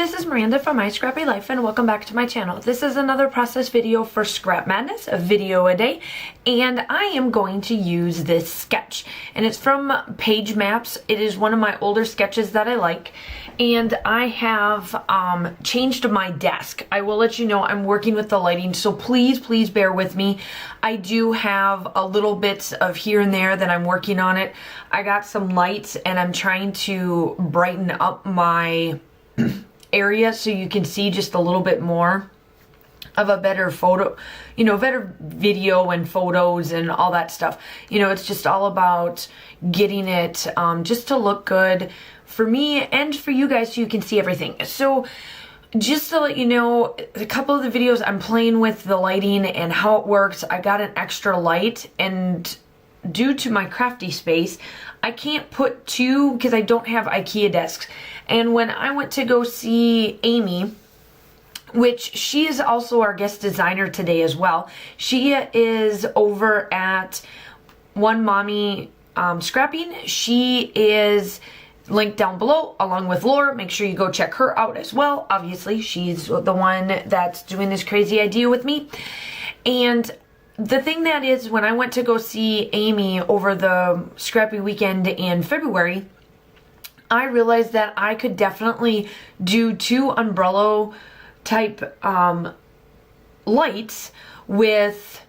this is Miranda from My Scrappy Life and welcome back to my channel. This is another process video for Scrap Madness, a video a day, and I am going to use this sketch. And it's from Page Maps. It is one of my older sketches that I like, and I have changed my desk. I will let you know I'm working with the lighting, so please bear with me. I do have a little bit of here and there that I'm working on it. I got some lights and I'm trying to brighten up my area so you can see just a little bit more of a better photo, better video and photos and all that stuff. It's just all about getting it just to look good for me and for you guys so you can see everything. So just to let you know, a couple of the videos I'm playing with the lighting and how it works. I got an extra light, and due to my crafty space, I can't put two because I don't have IKEA desks. And when I went to go see Amy, which she is also our guest designer today as well, she is over at One Mommy Scrapping. She is linked down below along with Laura. Make sure you go check her out as well. Obviously, she's the one that's doing this crazy idea with me. And the thing that is, when I went to go see Amy over the Scrappy weekend in February, I realized that I could definitely do two umbrella type lights with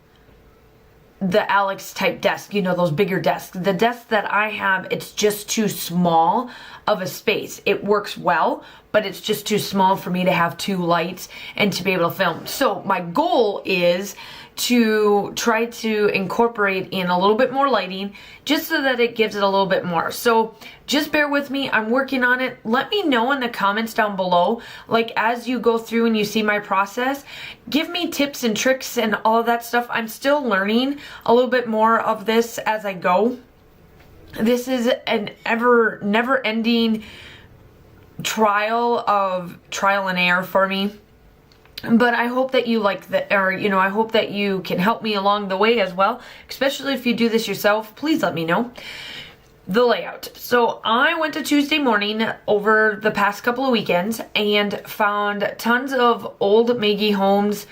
the Alex type desk, those bigger desks. The desk that I have, it's just too small of a space. It works well, but it's just too small for me to have two lights and to be able to film. So my goal is to try to incorporate in a little bit more lighting just so that it gives it a little bit more. So just bear with me. I'm working on it. Let me know in the comments down below, like as you go through and you see my process, give me tips and tricks and all of that stuff. I'm still learning a little bit more of this as I go. This is an never-ending trial and error for me. But I hope that you like that, or I hope that you can help me along the way as well. Especially if you do this yourself, please let me know. The layout. So I went to Tuesday morning over the past couple of weekends and found tons of old Maggie Holmes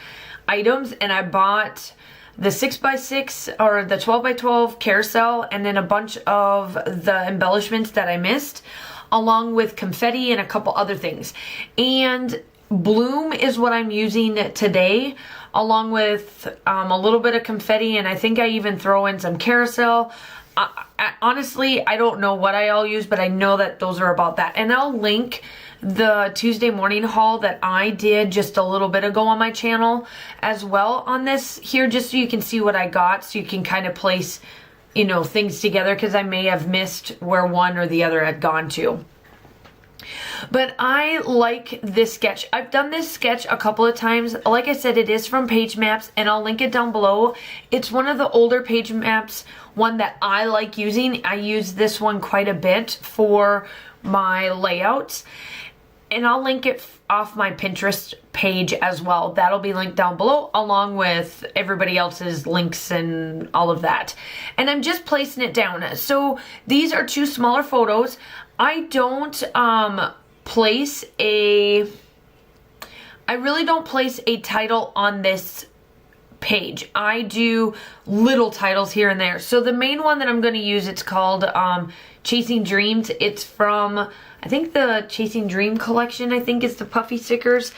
items, and I bought the 6x6 or the 12x12 carousel, and then a bunch of the embellishments that I missed, along with confetti and a couple other things. And Bloom is what I'm using today, along with a little bit of confetti, and I think I even throw in some carousel. Honestly, I don't know what I all use, but I know that those are about that. And I'll link the Tuesday morning haul that I did just a little bit ago on my channel as well on this here, just so you can see what I got, so you can kind of place, things together, because I may have missed where one or the other had gone to. But I like this sketch. I've done this sketch a couple of times. Like I said, it is from Page Maps, and I'll link it down below. It's one of the older Page Maps, one that I like using. I use this one quite a bit for my layouts, and I'll link it off my Pinterest page as well. That'll be linked down below, along with everybody else's links and all of that. And I'm just placing it down. So these are two smaller photos. I don't I really don't place a title on this page. I do little titles here and there. So the main one that I'm going to use, it's called Chasing Dreams. It's from, I think, the Chasing Dream collection, I think is the puffy stickers.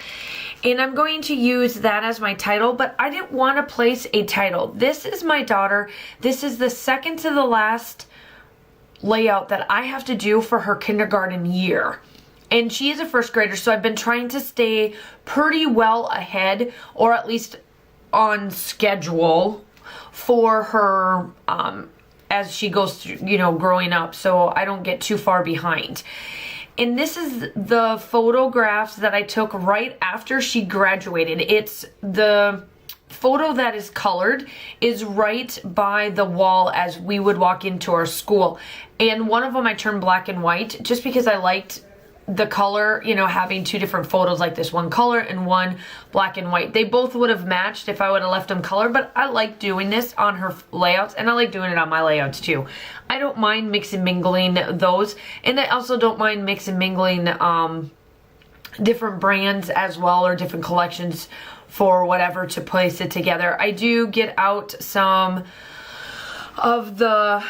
And I'm going to use that as my title, but I didn't want to place a title. This is my daughter. This is the second to the last layout that I have to do for her kindergarten year. And she is a first grader, so I've been trying to stay pretty well ahead, or at least on schedule for her as she goes through, growing up, so I don't get too far behind. And this is the photographs that I took right after she graduated. It's the photo that is colored is right by the wall as we would walk into our school. And one of them I turned black and white just because I liked the color, having two different photos like this, one color and one black and white. They both would have matched if I would have left them color, but I like doing this on her layouts, and I like doing it on my layouts too. I don't mind mix and mingling those, and I also don't mind mix and mingling different brands as well, or different collections for whatever to place it together. I do get out some of the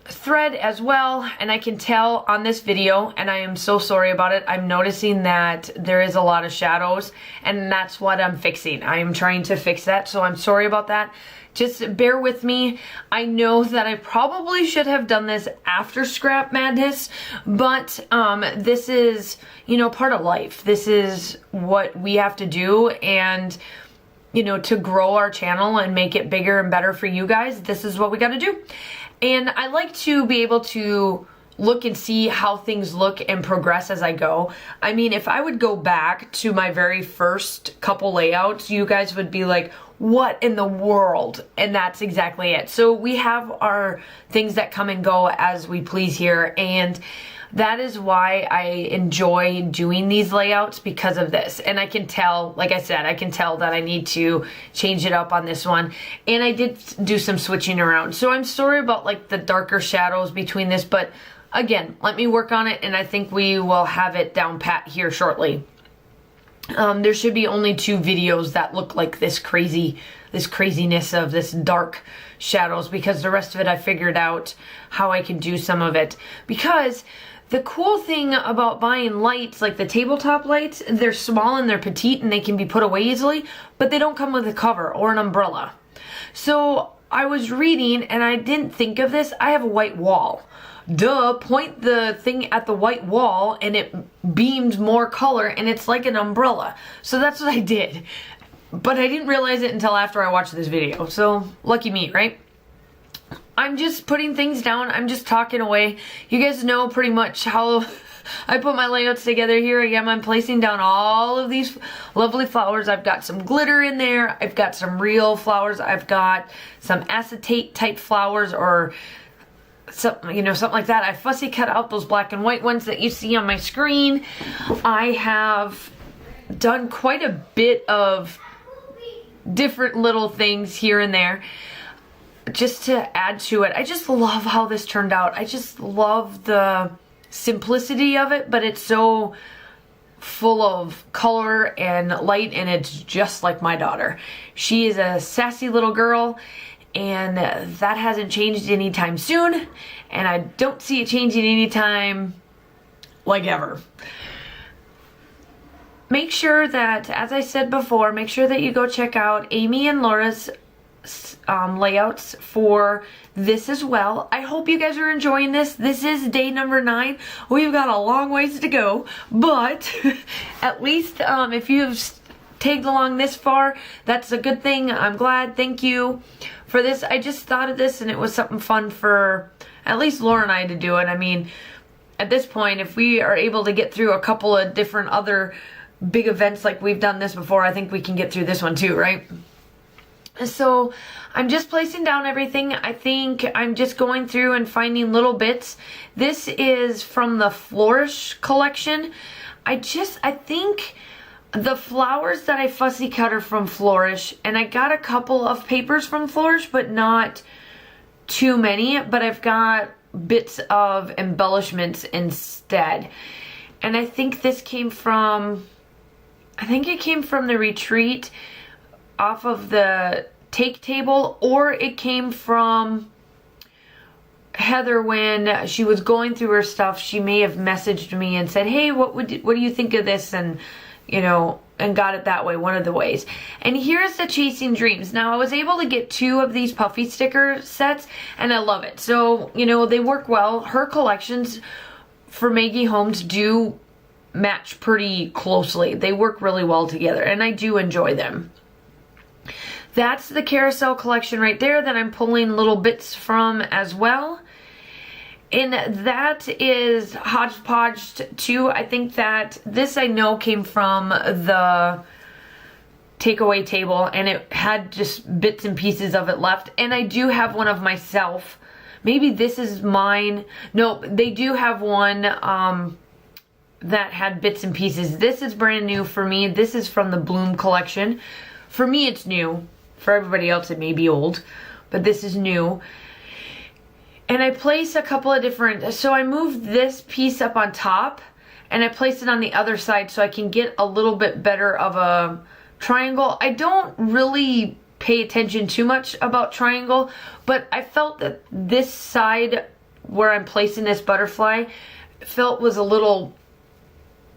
thread as well, and I can tell on this video, and I am so sorry about it, I'm noticing that there is a lot of shadows, and that's what I'm fixing. I am trying to fix that, so I'm sorry about that. Just bear with me. I know that I probably should have done this after Scrap Madness, but this is, you know, part of life. This is what we have to do, and you know, to grow our channel and make it bigger and better for you guys, this is what we got to do. And I like to be able to look and see how things look and progress as I go. I mean, if I would go back to my very first couple layouts, you guys would be like, what in the world? And that's exactly it. So we have our things that come and go as we please here, and that is why I enjoy doing these layouts, because of this. And I can tell, like I said, I can tell that I need to change it up on this one. And I did do some switching around. So I'm sorry about like the darker shadows between this, but again, let me work on it, and I think we will have it down pat here shortly. There should be only 2 videos that look like this craziness of this dark shadows, because the rest of it I figured out how I can do some of it. Because the cool thing about buying lights, like the tabletop lights, they're small and they're petite and they can be put away easily, but they don't come with a cover or an umbrella. So I was reading and I didn't think of this. I have a white wall. Duh, point the thing at the white wall and it beams more color and it's like an umbrella. So that's what I did. But I didn't realize it until after I watched this video. So lucky me, right? I'm just putting things down. I'm just talking away. You guys know pretty much how I put my layouts together. Here I am. I'm placing down all of these lovely flowers. I've got some glitter in there. I've got some real flowers. I've got some acetate type flowers, or something, you know, something like that. I fussy cut out those black and white ones that you see on my screen. I have done quite a bit of different little things here and there just to add to it. I just love how this turned out. I just love the simplicity of it, but it's so full of color and light, and it's just like my daughter. She is a sassy little girl, and that hasn't changed anytime soon, and I don't see it changing anytime like ever. Make sure that, as I said before, make sure that you go check out Amy and Laura's layouts for this as well. I hope you guys are enjoying this. This is day number 9. We've got a long ways to go, but at least if you've tagged along this far, that's a good thing. I'm glad. Thank you for this. I just thought of this and it was something fun for at least Laura and I to do it. I mean, at this point, if we are able to get through a couple of different other big events like we've done this before, I think we can get through this one too, right? So I'm just placing down everything. I think I'm just going through and finding little bits. This is from the Flourish collection. I think the flowers that I fussy cut are from Flourish, and I got a couple of papers from Flourish, but not too many, but I've got bits of embellishments instead. And I think this came from, I think it came from the retreat off of the take table, or it came from Heather when she was going through her stuff. She may have messaged me and said, hey, what do you think of this? And you know, and got it that way, one of the ways. And here's the Chasing Dreams. Now I was able to get 2 of these puffy sticker sets and I love it. So, you know, they work well. Her collections for Maggie Holmes do match pretty closely. They work really well together and I do enjoy them. That's the Carousel collection right there that I'm pulling little bits from as well. And that is hodgepodge too. I think that this I know came from the takeaway table and it had just bits and pieces of it left. And I do have one of myself. Maybe this is mine. No, they do have one that had bits and pieces. This is brand new for me. This is from the Bloom collection. For me, it's new. For everybody else, it may be old, but this is new. And I place a couple of different, so I moved this piece up on top and I placed it on the other side so I can get a little bit better of a triangle. I don't really pay attention too much about triangle, but I felt that this side where I'm placing this butterfly felt was a little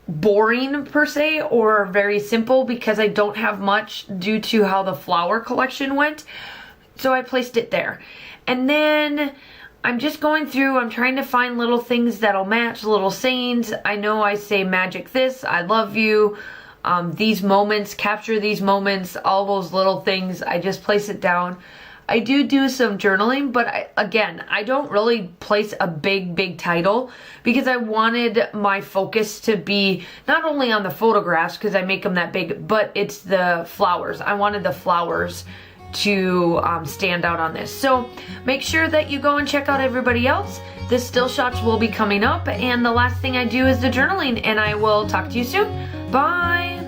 boring per se, or very simple, because I don't have much due to how the flower collection went. So I placed it there. And then I'm just going through, I'm trying to find little things that'll match, little sayings. I know I say magic this, I love you, these moments, capture these moments, all those little things. I just place it down. I do some journaling, but again, I don't really place a big title, because I wanted my focus to be not only on the photographs, because I make them that big, but it's the flowers. I wanted the flowers to stand out on this. So make sure that you go and check out everybody else. The still shots will be coming up, and the last thing I do is the journaling, and I will talk to you soon. Bye!